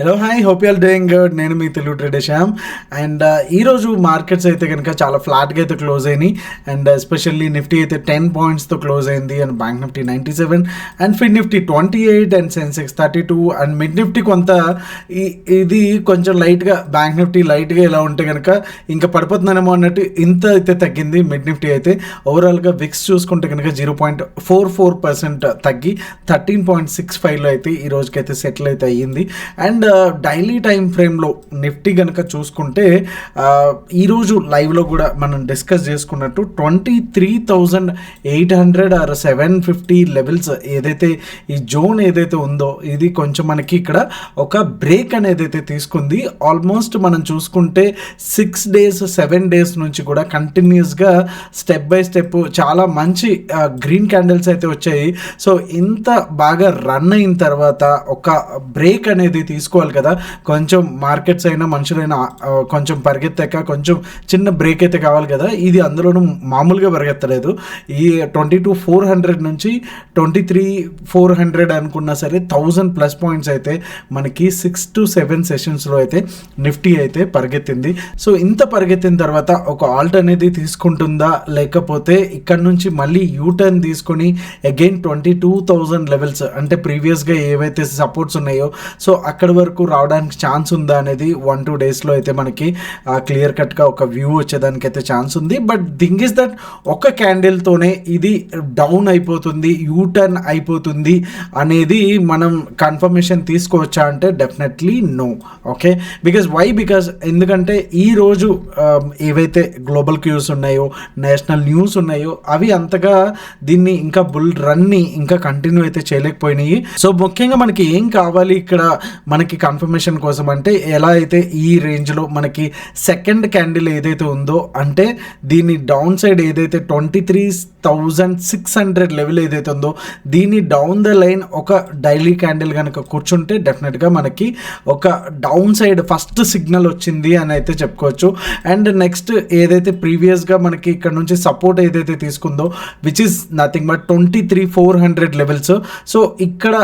Hello hi hope you are doing good. నేను మీ Telugu trader Shyam. And ఈరోజు మార్కెట్స్ అయితే కనుక చాలా ఫ్లాట్గా అయితే క్లోజ్ అయినాయి. అండ్ ఎస్పెషల్లీ నిఫ్టీ అయితే 10 పాయింట్స్తో క్లోజ్ అయింది. And bank Nifty 97 and fin Nifty 28 and Sensex 32 and mid Nifty కొంత ఇది కొంచెం లైట్గా, బ్యాంక్ నిఫ్టీ లైట్గా ఇలా ఉంటే కనుక ఇంకా పడిపోతుందనేమో అన్నట్టు ఇంత అయితే తగ్గింది మిడ్ నిఫ్టీ అయితే. ఓవరాల్గా విక్స్ చూసుకుంటే కనుక 0.44% తగ్గి 13.65లో అయితే ఈ రోజుకైతే సెటిల్ అయితే అయ్యింది. అండ్ డైలీ టైం ఫ్రేమ్లో నిఫ్టీ కనుక చూసుకుంటే ఈరోజు లైవ్లో కూడా మనం డిస్కస్ చేసుకున్నట్టు 23,800 ఆర్ 750 లెవెల్స్ ఏదైతే ఈ జోన్ ఏదైతే ఉందో ఇది కొంచెం మనకి ఇక్కడ ఒక బ్రేక్ అనేది అయితే తీసుకుంది. ఆల్మోస్ట్ మనం చూసుకుంటే 6 days 7 days నుంచి కూడా కంటిన్యూస్గా స్టెప్ బై స్టెప్ చాలా మంచి గ్రీన్ క్యాండిల్స్ అయితే వచ్చాయి. సో ఇంత బాగా రన్ అయిన తర్వాత ఒక బ్రేక్ అనేది తీసుకోవాలి కదా. కొంచెం మార్కెట్స్ అయినా మనుషులైనా కొంచెం పరిగెత్తాక కొంచెం చిన్న బ్రేక్ అయితే కావాలి కదా. ఇది అందులోనూ మామూలుగా పరిగెత్తలేదు. ఈ 22,400 నుంచి 23,400 అనుకున్నా సరే 1,000+ పాయింట్స్ అయితే మనకి 6 to 7 సెషన్స్లో అయితే నిఫ్టీ అయితే పరిగెత్తింది. సో ఇంత పరిగెత్తిన తర్వాత ఒక ఆల్ట్ అనేది తీసుకుంటుందా, లేకపోతే ఇక్కడ నుంచి మళ్ళీ యూటర్న్ తీసుకొని అగైన్ 22,000 లెవెల్స్ అంటే ప్రీవియస్గా ఏవైతే సపోర్ట్స్ ఉన్నాయో సో అక్కడి వరకు రావడానికి ఛాన్స్ ఉందా అనేది 1-2 డేస్లో అయితే మనకి క్లియర్ కట్గా ఒక వ్యూ వచ్చేదానికి అయితే ఛాన్స్ ఉంది. బట్ థింగ్ ఇస్ దట్ ఒక క్యాండిల్తోనే ఇది డౌన్ అయిపోతుంది, యూటర్న్ అయిపోతుంది అనేది మనం కన్ఫర్మేషన్ తీసుకోవచ్చా అంటే డెఫినెట్లీ నో. ఓకే, బికాజ్ ఎందుకంటే ఈరోజు ఏవైతే గ్లోబల్ క్యూస్ ఉన్నాయో, నేషనల్ న్యూస్ ఉన్నాయో అవి అంతగా దీన్ని ఇంకా బుల్ రన్ని ఇంకా కంటిన్యూ అయితే చేయలేకపోయినాయి. సో ముఖ్యంగా మనకి ఏం కావాలి ఇక్కడ మనకి కన్ఫర్మేషన్ కోసం అంటే ఎలా అయితే ఈ రేంజ్లో మనకి సెకండ్ క్యాండిల్ ఏదైతే ఉందో అంటే దీని డౌన్ సైడ్ ఏదైతే 23,600 లెవెల్ ఏదైతే ఉందో దీని డౌన్ ద లైన్ ఒక డైలీ క్యాండిల్ కనుక కూర్చుంటే డెఫినెట్గా మనకి ఒక డౌన్ సైడ్ ఫస్ట్ సిగ్నల్ వచ్చింది అని అయితే చెప్పుకోవచ్చు. అండ్ నెక్స్ట్ ఏదైతే ప్రీవియస్గా మనకి ఇక్కడ నుంచి సపోర్ట్ ఏదైతే తీసుకుందో which is nothing but 23,400 levels. So ఇక్కడ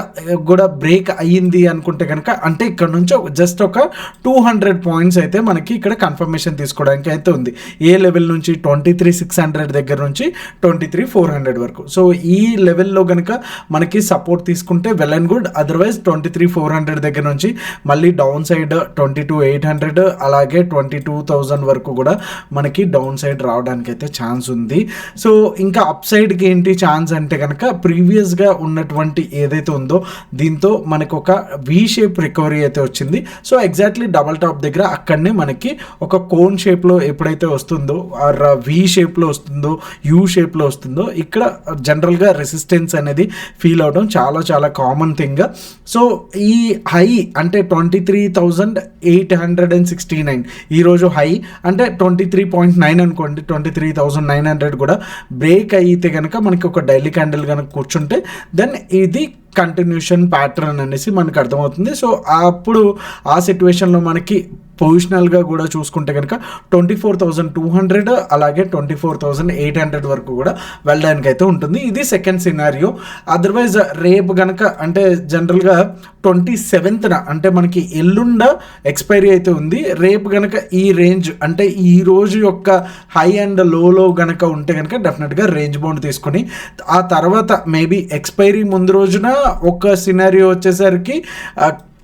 కూడా బ్రేక్ అయ్యింది అనుకుంటే కనుక అంటే ఇక్కడ నుంచి జస్ట్ ఒక 200 పాయింట్స్ అయితే మనకి ఇక్కడ కన్ఫర్మేషన్ తీసుకోవడానికి అయితే ఉంది. ఏ లెవెల్ నుంచి 23,600 దగ్గర నుంచి 23,400 వరకు. సో ఈ లెవెల్లో కనుక మనకి సపోర్ట్ తీసుకుంటే వెల్ అండ్ గుడ్. అదర్వైజ్ 23,400 దగ్గర నుంచి మళ్ళీ డౌన్ సైడ్ 22,800 అలాగే 22,000 వరకు కూడా మనకి డౌన్ సైడ్ రావడానికి అయితే ఛాన్స్ ఉంది. సో ఇంకా అప్ సైడ్కి ఏంటి ఛాన్స్ అంటే కనుక ప్రీవియస్గా ఉన్నటువంటి ఏదైతే ఉందో దీంతో మనకు ఒక వి షేప్ రికవరీ అయితే వచ్చింది. సో ఎగ్జాక్ట్లీ డబల్ టాప్ దగ్గర అక్కడనే మనకి ఒక కోన్ షేప్లో ఎప్పుడైతే వస్తుందో ఆర్ వి షేప్లో వస్తుందో యూ షేప్లో వస్తుందో ఇక్కడ జనరల్గా రెసిస్టెన్స్ అనేది ఫీల్ అవడం చాలా చాలా కామన్ థింగ్. సో ఈ హై అంటే 23,869 ఈరోజు హై అంటే 23.9 అనుకోండి, 23,900 కూడా బ్రేక్ అయితే కనుక మనకి ఒక డైలీ క్యాండిల్ కనుక కూర్చుంటే దెన్ ఇది కంటిన్యూషన్ ప్యాటర్న్ అనేసి మనకు అర్థమవుతుంది. సో అప్పుడు ఆ సిచ్యువేషన్లో మనకి పొజిషనల్గా కూడా చూసుకుంటే కనుక 24,200 అలాగే 24,800 వరకు కూడా వెళ్ళడానికి అయితే ఉంటుంది. ఇది సెకండ్ సినారియో. అదర్వైజ్ రేపు కనుక అంటే జనరల్గా 27th అంటే మనకి ఎల్లుండ ఎక్స్పైరీ అయితే ఉంది. రేపు కనుక ఈ రేంజ్ అంటే ఈ రోజు యొక్క హై అండ్ లోలో కనుక ఉంటే కనుక డెఫినెట్గా రేంజ్ బౌండ్ తీసుకొని ఆ తర్వాత మేబీ ఎక్స్పైరీ ముందు రోజున ఒక సినారియో వచ్చేసరికి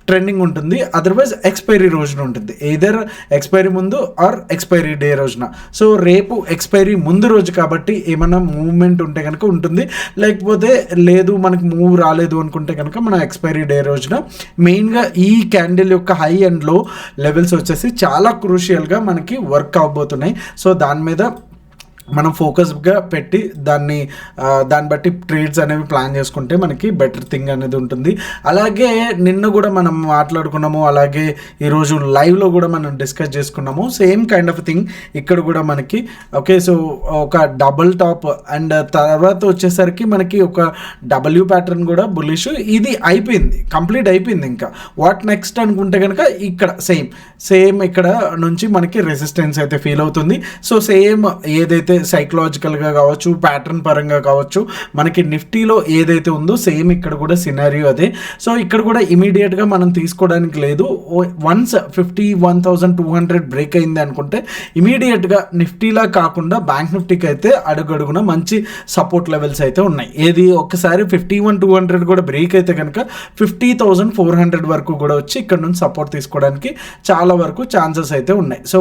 ట్రెండింగ్ ఉంటుంది, అదర్వైజ్ ఎక్స్పైరీ రోజున ఉంటుంది, ఎయిదర్ ఎక్స్పైరీ ముందు ఆర్ ఎక్స్పైరీ డే రోజున. సో రేపు ఎక్స్పైరీ ముందు రోజు కాబట్టి ఏమైనా మూవ్మెంట్ ఉంటే కనుక ఉంటుంది, లేకపోతే లేదు మనకు మూవ్ రాలేదు అనుకుంటే కనుక మన ఎక్స్పైరీ డే రోజున మెయిన్గా ఈ క్యాండిల్ యొక్క హై అండ్ లో లెవెల్స్ వచ్చేసి చాలా క్రూషియల్గా మనకి వర్క్ అవబోతున్నాయి. సో దాని మీద మనం ఫోకస్గా పెట్టి దాన్ని బట్టి ట్రేడ్స్ అనేవి ప్లాన్ చేసుకుంటే మనకి బెటర్ థింగ్ అనేది ఉంటుంది. అలాగే నిన్న కూడా మనం మాట్లాడుకున్నాము, అలాగే ఈరోజు లైవ్లో కూడా మనం డిస్కస్ చేసుకున్నాము సేమ్ కైండ్ ఆఫ్ థింగ్ ఇక్కడ కూడా మనకి. ఓకే, సో ఒక డబుల్ టాప్ అండ్ తర్వాత వచ్చేసరికి మనకి ఒక డబ్ల్యూ ప్యాటర్న్ కూడా బుల్లిష్ ఇది అయిపోయింది, కంప్లీట్ అయిపోయింది. ఇంకా వాట్ నెక్స్ట్ అనుకుంటే కనుక ఇక్కడ సేమ్ ఇక్కడ నుంచి మనకి రెసిస్టెన్స్ అయితే ఫీల్ అవుతుంది. సో సేమ్ ఏదైతే సైకలాజికల్గా కావచ్చు, ప్యాటర్న్ పరంగా కావచ్చు, మనకి నిఫ్టీలో ఏదైతే ఉందో సేమ్ ఇక్కడ కూడా సినారియో అదే. సో ఇక్కడ కూడా ఇమీడియట్గా మనం తీసుకోవడానికి లేదు. వన్స్ 51,200 బ్రేక్ అయింది అనుకుంటే ఇమీడియట్గా నిఫ్టీలా కాకుండా బ్యాంక్ నిఫ్టీకి అయితే అడుగడుగున మంచి సపోర్ట్ లెవెల్స్ అయితే ఉన్నాయి. ఏది ఒక్కసారి 51,200 కూడా బ్రేక్ అయితే కనుక 50,400 వరకు కూడా వచ్చి ఇక్కడ నుంచి సపోర్ట్ తీసుకోవడానికి చాలా వరకు ఛాన్సెస్ అయితే ఉన్నాయి. సో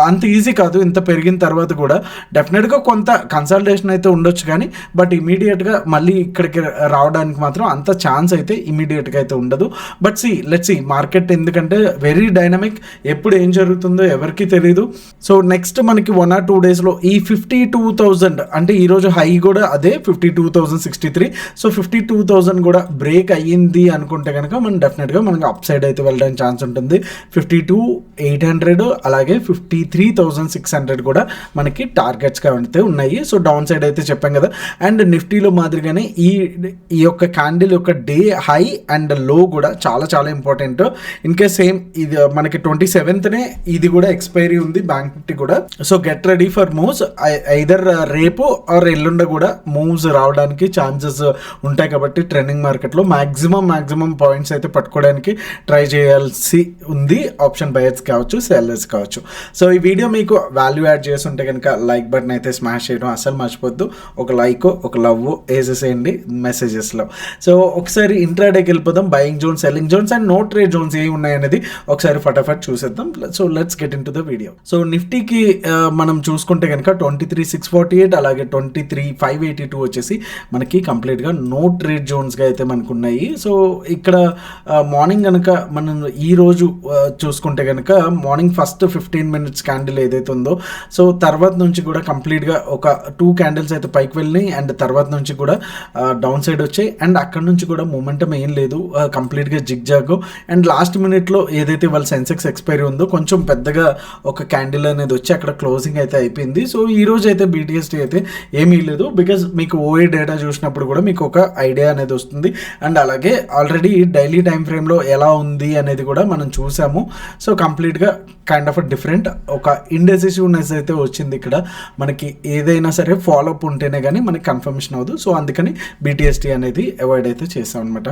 అంత ఈజీ కాదు. ఇంత పెరిగిన తర్వాత కూడా డెఫినెట్గా కొంత కన్సల్టేషన్ అయితే ఉండొచ్చు, కానీ బట్ ఇమీడియట్గా మళ్ళీ ఇక్కడికి రావడానికి మాత్రం అంత ఛాన్స్ అయితే ఇమీడియట్గా అయితే ఉండదు. బట్ లెట్స్ సి మార్కెట్ ఎందుకంటే వెరీ డైనమిక్, ఎప్పుడు ఏం జరుగుతుందో ఎవరికి తెలియదు. సో నెక్స్ట్ మనకి 1 or 2 డేస్లో ఈ 52,000 అంటే ఈరోజు హై కూడా అదే 52,063. సో 52,000 కూడా బ్రేక్ అయ్యింది అనుకుంటే కనుక మనం డెఫినెట్గా మనకి అప్ సైడ్ అయితే వెళ్ళడానికి ఛాన్స్ ఉంటుంది. 52,800 అలాగే 53,600 కూడా మనకి టార్గెట్స్గా అయితే ఉన్నాయి. సో డౌన్ సైడ్ అయితే చెప్పాం కదా. అండ్ నిఫ్టీలో మాదిరిగానే ఈ యొక్క క్యాండిల్ యొక్క డే హై అండ్ లో కూడా చాలా చాలా ఇంపార్టెంట్. ఇన్కే సేమ్ ఇది మనకి 27నే ఇది కూడా ఎక్స్పైరీ ఉంది బ్యాంక్ నిఫ్టీ కూడా. So get ready for moves. Either రేపు ఆర్ ఎల్లుండ కూడా మూవ్స్ రావడానికి ఛాన్సెస్ ఉంటాయి. కాబట్టి ట్రెండింగ్ మార్కెట్లో మాక్సిమం పాయింట్స్ అయితే పట్టుకోవడానికి ట్రై చేయాల్సి ఉంది. ఆప్షన్ బయర్స్ కావచ్చు, సెల్లర్స్ కావచ్చు. సో ఈ వీడియో మీకు వాల్యూ యాడ్ చేస్తుంటే కనుక లైక్ బటన్ అయితే స్మాష్ చేయడం అసలు మర్చిపోద్దు. ఒక లైక్, ఒక లవ్ వేసేసేయండి మెసేజెస్లో. సో ఒకసారి ఇంట్రాడేకి వెళ్ళిపోదాం. Buying zones, selling zones and no trade zones ఏమి ఉన్నాయనేది ఒకసారి ఫటాఫట్ చూసేద్దాం. So let's get into the video. So నిఫ్టీకి మనం చూసుకుంటే కనుక 23,648 అలాగే 23,582 వచ్చేసి మనకి కంప్లీట్గా నో ట్రేడ్ జోన్స్గా అయితే మనకు ఉన్నాయి. సో ఇక్కడ మార్నింగ్ కనుక మనం ఈరోజు చూసుకుంటే కనుక మార్నింగ్ ఫస్ట్ 15 minutes క్యాండిల్ ఏదైతే ఉందో, సో తర్వాత నుంచి కూడా కంప్లీట్గా ఒక 2 candles అయితే పైకి వెళ్ళినాయి అండ్ తర్వాత నుంచి కూడా డౌన్ సైడ్ వచ్చాయి. అండ్ అక్కడ నుంచి కూడా మూమెంటం ఏం లేదు, కంప్లీట్గా జిగ్జాగ్. అండ్ లాస్ట్ మినిట్లో ఏదైతే వాళ్ళ సెన్సెక్స్ ఎక్స్పైరీ ఉందో కొంచెం పెద్దగా ఒక క్యాండిల్ అనేది వచ్చి అక్కడ క్లోజింగ్ అయితే అయిపోయింది. సో ఈ రోజు అయితే BTST అయితే ఏమీ లేదు, బికాజ్ మీకు OA డేటా చూసినప్పుడు కూడా మీకు ఒక ఐడియా అనేది వస్తుంది. అండ్ అలాగే ఆల్రెడీ డైలీ టైం ఫ్రేమ్లో ఎలా ఉంది అనేది కూడా మనం చూసాము. సో కంప్లీట్గా కైండ్ ఆఫ్ డిఫరెంట్ ఒక ఇండెసిసివ్నెస్ అయితే వచ్చింది. ఇక్కడ మనకి ఏదైనా సరే ఫాలోఅప్ ఉంటేనే కానీ మనకి కన్ఫర్మేషన్ అవ్వదు. సో అందుకని BTST అనేది అవాయిడ్ అయితే చేస్తాం అనమాట.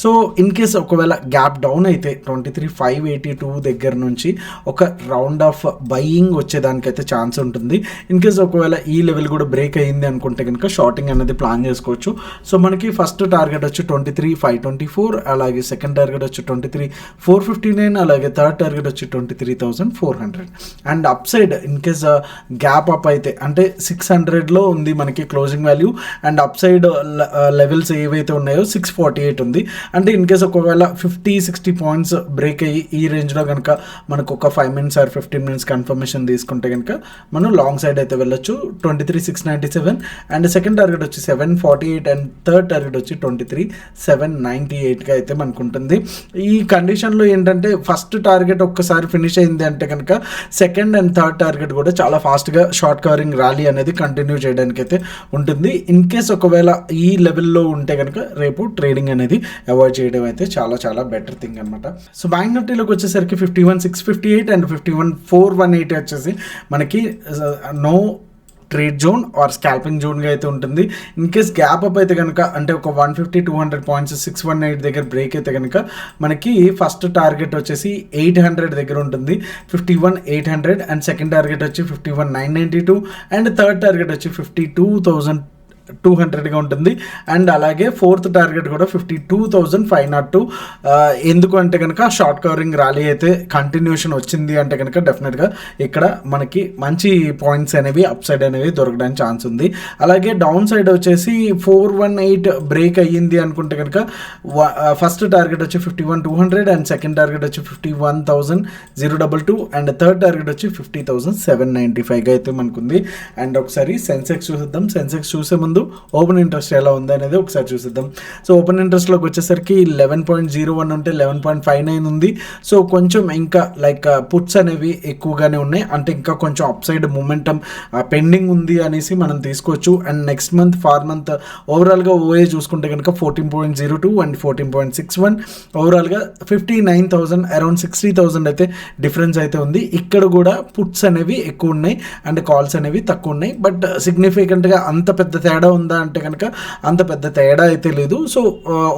సో ఇన్ కేస్ ఒకవేళ గ్యాప్ డౌన్ అయితే 23,582 దగ్గర నుంచి ఒక రౌండ్ ఆఫ్ బయింగ్ వచ్చేదానికైతే ఛాన్స్ ఉంటుంది. ఇన్ కేస్ ఒకవేళ ఈ లెవెల్ కూడా బ్రేక్ అయ్యింది అనుకుంటే కనుక షార్టింగ్ అనేది ప్లాన్ చేసుకోవచ్చు. సో మనకి ఫస్ట్ టార్గెట్ వచ్చి 23,524 అలాగే సెకండ్ టార్గెట్ వచ్చి 23,459 అలాగే థర్డ్ టార్గెట్ వచ్చి 23,400. And up side in case gap up అయితే అంటే 600లో ఉంది మనకి closing value. And up side levels ఏవైతే ఉన్నాయో 648 ఉంది. అంటే ఇన్ కేస్ ఒకవేళ 50-60 పాయింట్స్ బ్రేక్ అయ్యి ఈ రేంజ్లో కనుక మనకు ఒక 5 minutes or 15 minutes కన్ఫర్మేషన్ తీసుకుంటే కనుక మనం లాంగ్ సైడ్ అయితే వెళ్ళొచ్చు. 23,697 అండ్ సెకండ్ టార్గెట్ వచ్చి 748 అండ్ థర్డ్ టార్గెట్ వచ్చి 23,798గా అయితే మనకు ఉంటుంది. ఈ కండిషన్లో ఏంటంటే ఫస్ట్ టార్గెట్ ఒక్కసారి ఫినిష్ అయింది అంటే కనుక సెకండ్ అండ్ థర్డ్ టార్గెట్ కూడా చాలా ఫాస్ట్గా షార్ట్ కవరింగ్ ర్యాలీ అనేది కంటిన్యూ చేయడానికి అయితే ఉంటుంది. ఇన్ కేస్ ఒకవేళ ఈ లెవెల్లో ఉంటే కనుక రేపు ట్రేడింగ్ అనేది అవాయిడ్ చేయడం అయితే చాలా చాలా బెటర్ థింగ్ అనమాట. సో బ్యాంక్ నిఫ్టీలోకి వచ్చేసరికి 51,658 అండ్ 51,418 వచ్చేసి మనకి no trade zone or scalping జోన్గా అయితే ఉంటుంది. ఇన్ కేస్ గ్యాప్ అప్ అయితే కనుక అంటే ఒక 150-200 పాయింట్స్ 618 దగ్గర బ్రేక్ అయితే కనుక మనకి ఫస్ట్ టార్గెట్ వచ్చేసి 800 దగ్గర ఉంటుంది, 51,800 అండ్ సెకండ్ టార్గెట్ వచ్చి 51,992 అండ్ థర్డ్ టార్గెట్ వచ్చి 52,200గా ఉంటుంది. అండ్ అలాగే ఫోర్త్ టార్గెట్ కూడా 52,502. ఎందుకు అంటే కనుక షార్ట్ కవరింగ్ ర్యాలీ అయితే కంటిన్యూషన్ వచ్చింది అంటే కనుక డెఫినెట్గా ఇక్కడ మనకి మంచి పాయింట్స్ అనేవి అప్ సైడ్ అనేవి దొరకడానికి ఛాన్స్ ఉంది. అలాగే డౌన్ సైడ్ వచ్చేసి 418 బ్రేక్ అయ్యింది అనుకుంటే కనుక ఫస్ట్ టార్గెట్ వచ్చి 51,200 అండ్ సెకండ్ టార్గెట్ వచ్చి 51,022 అండ్ థర్డ్ టార్గెట్ వచ్చి 50,795గా అయితే మనకుంది. అండ్ ఒకసారి సెన్సెక్స్ చూసేద్దాం. సెన్సెక్స్ చూసే ముందు ముందు ఓపెన్ ఇంట్రెస్ట్ ఎలా ఉంది అనేది ఒకసారి చూసిద్దాం. సో ఓపెన్ ఇంట్రెస్ట్లోకి వచ్చేసరికి 11.01 ఉంటే 11.59 ఉంది. సో కొంచెం ఇంకా లైక్ పుట్స్ అనేవి ఎక్కువగానే ఉన్నాయి, అంటే ఇంకా కొంచెం అప్ సైడ్ మూమెంటం పెండింగ్ ఉంది అనేసి మనం తీసుకోవచ్చు. And next month far month ఓవరాల్గా ఓఏ చూసుకుంటే కనుక 14.02 అండ్ 14.61, ఓవరాల్గా 59,000 అరౌండ్ 60,000 అయితే డిఫరెన్స్ అయితే ఉంది. ఇక్కడ కూడా పుట్స్ అనేవి ఎక్కువ ఉన్నాయి అండ్ కాల్స్ అనేవి తక్కువ ఉన్నాయి. బట్ సిగ్నిఫికెంట్గా అంత పెద్ద తేడా ఉందా అంటే కనుక అంత పెద్ద తేడా అయితే లేదు. సో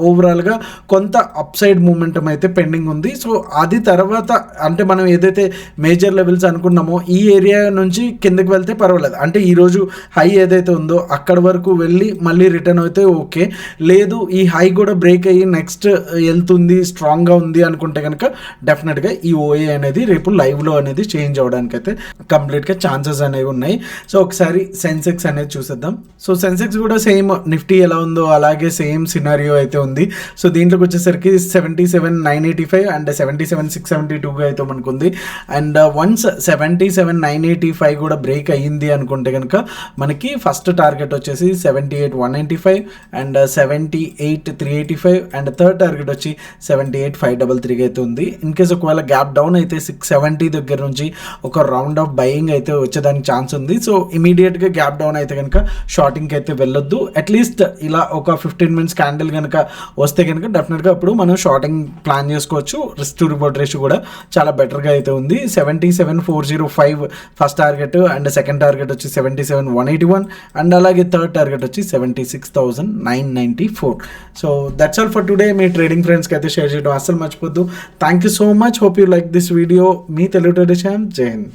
ఓవరాల్గా కొంత అప్ సైడ్ మూమెంటం అయితే పెండింగ్ ఉంది. సో అది తర్వాత అంటే మనం ఏదైతే మేజర్ లెవెల్స్ అనుకున్నామో ఈ ఏరియా నుంచి కిందకి వెళ్తే పర్వాలేదు, అంటే ఈరోజు హై ఏదైతే ఉందో అక్కడ వరకు వెళ్ళి మళ్ళీ రిటర్న్ అయితే ఓకే. లేదు ఈ హై కూడా బ్రేక్ అయ్యి నెక్స్ట్ వెళ్తుంది స్ట్రాంగ్గా ఉంది అనుకుంటే కనుక డెఫినెట్గా ఈ ఓఏ అనేది రేపు లైవ్లో అనేది చేంజ్ అవ్వడానికి అయితే కంప్లీట్గా ఛాన్సెస్ అనేవి ఉన్నాయి. సో ఒకసారి సెన్సెక్స్ అనేది చూసేద్దాం. సో సెన్సెక్స్ కూడా సేమ్ నిఫ్టీ ఎలా ఉందో అలాగే సేమ్ సినారియో అయితే ఉంది. సో దీంట్లోకి వచ్చేసరికి 77,985 అండ్ 77,672 అయితే మనకు ఉంది. అండ్ వన్స్ 77,985 కూడా బ్రేక్ అయ్యింది అనుకుంటే కనుక మనకి ఫస్ట్ టార్గెట్ వచ్చేసి 78,195 అండ్ 78,385 అండ్ థర్డ్ టార్గెట్ వచ్చి 78,533 అయితే ఉంది. ఇన్ కేస్ ఒకవేళ గ్యాప్ డౌన్ అయితే 670 దగ్గర నుంచి ఒక రౌండ్ ఆఫ్ బయింగ్ అయితే వచ్చేదానికి ఛాన్స్ ఉంది. సో ఇమీడియట్గా గ్యాప్ డౌన్ అయితే కనుక షార్టింగ్కి అయితే వెళ్ళొద్దు. అట్లీస్ట్ ఇలా ఒక 15 మినిట్స్ క్యాండిల్ కనుక వస్తే కనుక డెఫినెట్గా అప్పుడు మనం షార్టింగ్ ప్లాన్ చేసుకోవచ్చు. రిస్క్ టు రివార్డ్ రేషియో కూడా చాలా బెటర్గా అయితే ఉంది. 77,405 first target and second target వచ్చి 77,181 అండ్ అలాగే థర్డ్ టార్గెట్ వచ్చి 76,994. So that's all for today. మీ ట్రేడింగ్ ఫ్రెండ్స్కి అయితే షేర్ చేయడం అస్సలు మర్చిపోద్దు. Thank you so much. Hope you like this video. మీ తెలుగు ట్రెడిషన్. జై హింద్.